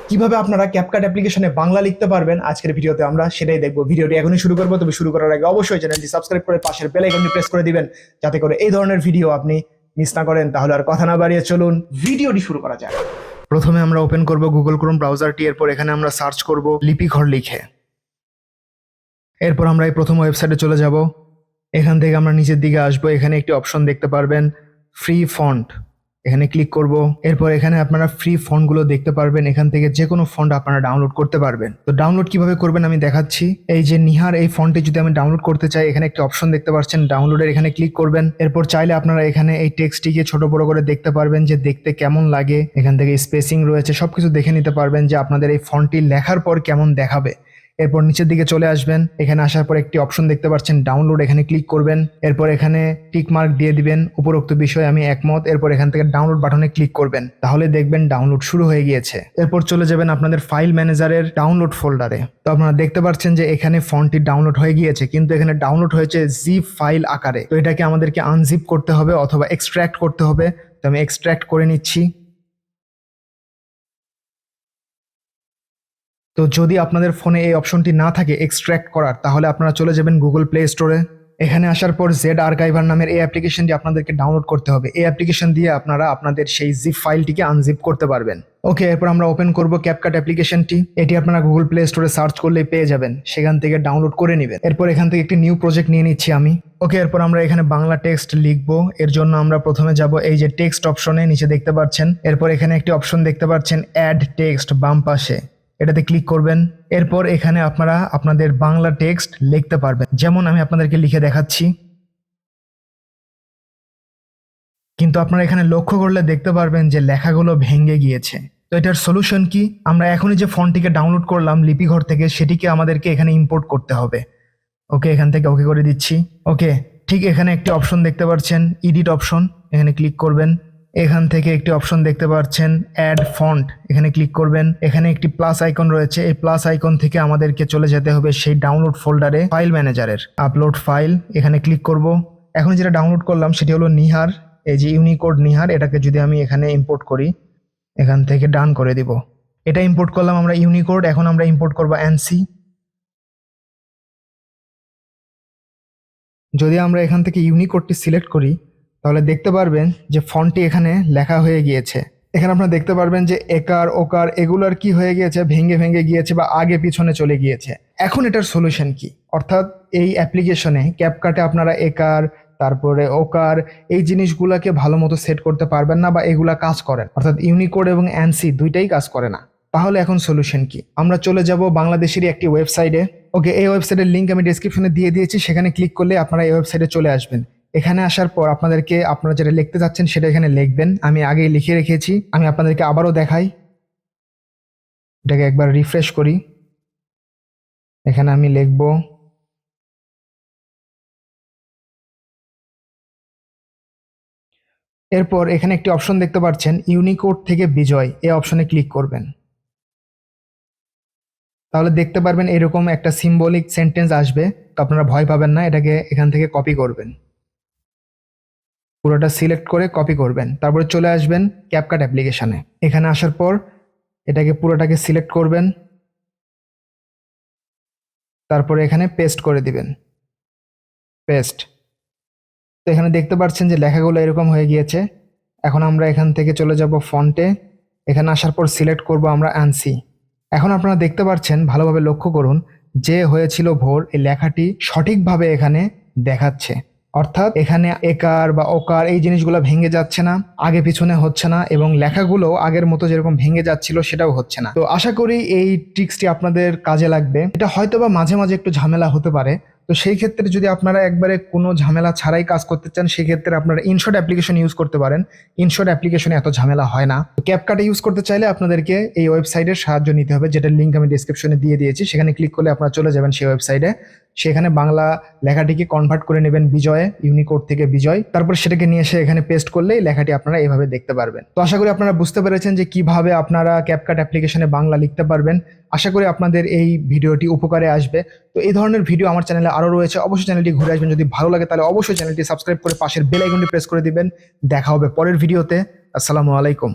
কিভাবে আপনারা ক্যাপকাট অ্যাপ্লিকেশনে বাংলা লিখতে পারবেন আজকের ভিডিওতে আমরা সেটাই দেখবো। ভিডিওটি এখনই শুরু করবো, তবে শুরু করার আগে অবশ্যই চ্যানেলটি সাবস্ক্রাইব করে পাশের বেল আইকনটি প্রেস করে দিবেন, যাতে করে এই ধরনের ভিডিও আপনি মিস না করেন। তাহলে আর কথা না বাড়িয়ে চলুন ভিডিওটি শুরু করা যাক। প্রথমে আমরা ওপেন করব গুগল ক্রোম ব্রাউজারটি, এরপর এখানে আমরা সার্চ করব লিপিঘর লিখে। এরপর আমরা এই প্রথম ওয়েবসাইটে চলে যাব। এখান থেকে আমরা নিচের দিকে আসবো, এখানে একটি অপশন দেখতে পারবেন ফ্রি ফন্ট, এখানে ক্লিক করব। এরপর এখানে আপনারা ফ্রি ফন্টগুলো দেখতে পারবেন, এখান থেকে যে কোনো ফন্ট আপনারা ডাউনলোড করতে পারবেন। তো ডাউনলোড কিভাবে করবেন আমি দেখাচ্ছি। এই যে নিহার এই ফন্টটি যদি আমি ডাউনলোড করতে চাই, এখানে একটি অপশন দেখতে পাচ্ছেন ডাউনলোডের, এখানে ক্লিক করবেন। এরপর চাইলে আপনারা এখানে এই টেক্সটটিকে ছোট বড় করে দেখতে পারবেন যে দেখতে কেমন লাগে, এখান থেকে স্পেসিং রয়েছে, সবকিছু দেখে নিতে পারবেন যে আপনাদের এই ফন্টটি লেখার পর কেমন দেখাবে। এরপর নিচের দিকে চলে আসবেন, এখানে আসার পর একটি অপশন দেখতে পাচ্ছেন ডাউনলোড, এখানে ক্লিক করবেন। এরপর এখানে টিক মার্ক দিয়ে দিবেন উপরোক্ত বিষয়ে আমি একমত। এরপর এখান থেকে ডাউনলোড বাটনে ক্লিক করবেন, তাহলে দেখবেন ডাউনলোড শুরু হয়ে গিয়েছে। এরপর চলে যাবেন আপনাদের ফাইল ম্যানেজারের ডাউনলোড ফোল্ডারে। তো আপনারা দেখতে পাচ্ছেন যে এখানে ফন্টটি ডাউনলোড হয়ে গিয়েছে, কিন্তু এখানে ডাউনলোড হয়েছে জিপ ফাইল আকারে। তো এটাকে আমাদেরকে আনজিপ করতে হবে অথবা এক্সট্র্যাক্ট করতে হবে। তো আমি এক্সট্র্যাক্ট করে নিচ্ছি। তো যদি আপনাদের ফোনে এই অপশনটি না থাকে এক্সট্র্যাক্ট করার, তাহলে আপনারা চলে যাবেন গুগল প্লে স্টোরে। এখানে আসার পর ZArchiver নামের এই অ্যাপ্লিকেশনটি আপনাদেরকে ডাউনলোড করতে হবে। এই অ্যাপ্লিকেশন দিয়ে আপনারা আপনাদের সেই জিপ ফাইলটিকে আনজিপ করতে পারবেন। ওকে, এরপর আমরা ওপেন করব ক্যাপকাট অ্যাপ্লিকেশনটি। এটি আপনারা গুগল প্লে স্টোরে সার্চ করলেই পেয়ে যাবেন, সেখান থেকে ডাউনলোড করে নেবেন। এরপর এখান থেকে একটি নিউ প্রজেক্ট নিয়ে নিচ্ছি আমি। ওকে, এরপর আমরা এখানে বাংলা টেক্সট লিখবো। এর জন্য আমরা প্রথমে যাব এই যে টেক্সট অপশনে, নিচে দেখতে পাচ্ছেন। এরপর এখানে একটি অপশন দেখতে পাচ্ছেন অ্যাড টেক্সট বাম পাশে, এটাতে ক্লিক করবেন। এরপর এখানে আপনারা আপনাদের বাংলা টেক্সট লিখতে পারবেন, যেমন আমি আপনাদেরকে লিখে দেখাচ্ছি। কিন্তু আপনারা এখানে লক্ষ্য করলে দেখতে পারবেন যে লেখাগুলো ভেঙে গিয়েছে। তো এটার সলিউশন কি? আমরা এখনই যে ফন্টটিকে ডাউনলোড করলাম লিপিঘর থেকে, সেটিকে আমাদেরকে এখানে ইম্পোর্ট করতে হবে। ওকে, এখান থেকে ওকে করে দিচ্ছি। ওকে, ঠিক এখানে একটি অপশন দেখতে পাচ্ছেন এডিট অপশন, এখানে ক্লিক করবেন। এখান থেকে একটি অপশন দেখতে পাচ্ছেন অ্যাড ফন্ট, এখানে ক্লিক করবেন। এখানে একটি প্লাস আইকন রয়েছে, এই প্লাস আইকন থেকে আমাদেরকে চলে যেতে হবে সেই ডাউনলোড ফোল্ডারে ফাইল ম্যানেজারের আপলোড ফাইল, এখানে ক্লিক করব। এখন যেটা ডাউনলোড করলাম সেটি হলো নিহার, এই যে ইউনিকোড নিহার। এটাকে যদি আমি এখানে ইম্পোর্ট করি, এখান থেকে ডান করে দিব। এটা ইম্পোর্ট করলাম আমরা ইউনিকোড। এখন আমরা ইম্পোর্ট করব অ্যানসি। যদি আমরা এখান থেকে ইউনিকোডটি সিলেক্ট করি, তাহলে দেখতে পারবেন যে ফন্টটি এখানে লেখা হয়ে গিয়েছে। এখানে আপনারা দেখতে পারবেন যে একার ওকার এগুলার কি হয়ে গিয়েছে, ভেঙে ভেঙে গিয়েছে বা আগে পিছনে চলে গিয়েছে। এখন এটার সলিউশন কি? অর্থাৎ এই অ্যাপ্লিকেশনে ক্যাপকাটে আপনারা একার তারপরে ওকার এই জিনিসগুলোকে ভালো মতো সেট করতে পারবেন না, বা এগুলা কাজ করে না। অর্থাৎ ইউনিকোড এবং অ্যানসি দুইটাই কাজ করে না। তাহলে এখন সলিউশন কি? আমরা চলে যাব বাংলাদেশেরই একটি ওয়েবসাইটে। ওকে, এই ওয়েবসাইটের লিঙ্ক আমি ডেসক্রিপশনে দিয়ে দিয়েছি, সেখানে ক্লিক করলে আপনারা এই ওয়েবসাইটে চলে আসবেন। এখানে আসার পর আপনাদেরকে আপনারা যেটা লিখতে চাচ্ছেন সেটা এখানে লিখবেন। আমি আগেই লিখে রেখেছি, আমি আপনাদেরকে আবারও দেখাই। এটাকে একবার রিফ্রেশ করি। এখানে আমি লিখব এরপর এখানে একটি অপশন দেখতে পাচ্ছেন ইউনিকোড থেকে বিজয়, এই অপশনে ক্লিক করবেন। তাহলে দেখতে পারবেন এরকম একটা সিম্বলিক সেন্টেন্স আসবে। তো আপনারা ভয় পাবেন না, এটাকে এখান থেকে কপি করবেন, পুরোটা সিলেক্ট করে কপি করবেন। তারপরে চলে আসবেন ক্যাপকাট অ্যাপ্লিকেশনে। এখানে আসার পর এটাকে পুরোটাকে সিলেক্ট করবেন, তারপরে এখানে পেস্ট করে দিবেন, পেস্ট। তো এখানে দেখতে পাচ্ছেন যে লেখাগুলো এরকম হয়ে গিয়েছে। এখন আমরা এখান থেকে চলে যাব ফন্টে। এখানে আসার পর সিলেক্ট করব আমরা অ্যানসি। এখন আপনারা দেখতে পাচ্ছেন, ভালোভাবে লক্ষ্য করুন, যে হয়েছিল ভোর এই লেখাটি সঠিকভাবে এখানে দেখাচ্ছে। অর্থাৎ এখানে একার বা ওকার এই জিনিসগুলো ভেঙে যাচ্ছে না, আগে পিছনে হচ্ছে না, এবং লেখাগুলো আগের মতো যেরকম ভেঙে যাচ্ছিল সেটাও হচ্ছে না। তো আশা করি এই ট্রিক্সটি আপনাদের কাজে লাগবে। এটা হয়তো বা মাঝে মাঝে একটু ঝামেলা হতে পারে। তো সেই ক্ষেত্রে যদি আপনারা একবারে কোনো ঝামেলা ছাড়াই কাজ করতে চান, সেই ক্ষেত্রে আপনারা ইনশর্ট অ্যাপ্লিকেশন ইউজ করতে পারেন। ইনশর্ট অ্যাপ্লিকেশনে এত ঝামেলা হয় না। তো ক্যাপকাটে ইউজ করতে চাইলে আপনাদেরকে এই ওয়েবসাইটের সাহায্য নিতে হবে, যেটার লিঙ্ক আমি ডেসক্রিপশনে দিয়ে দিয়েছি। সেখানে ক্লিক করলে আপনারা চলে যাবেন সেই ওয়েবসাইটে। সেখানে বাংলা লেখাটিকে কনভার্ট করে নেবেন বিজয়ে, ইউনিকোড থেকে বিজয়। তারপর সেটাকে নিয়ে এসে এখানে পেস্ট করলেই লেখাটি আপনারা এভাবে দেখতে পারবেন। তো আশা করি আপনারা বুঝতে পেরেছেন যে কিভাবে আপনারা ক্যাপকাট অ্যাপ্লিকেশনে বাংলা লিখতে পারবেন। আশা করি আপনাদের এই ভিডিওটি উপকারে আসবে। তো এই ধরনের ভিডিও আমার চ্যানেলে আরও রয়েছে, অবশ্যই চ্যানেলটি ঘুরে আসবেন। যদি ভালো লাগে তাহলে অবশ্যই চ্যানেলটি সাবস্ক্রাইব করে পাশের বেল আইকনটি প্রেস করে দিবেন। দেখা হবে পরের ভিডিওতে। আসসালামু আলাইকুম।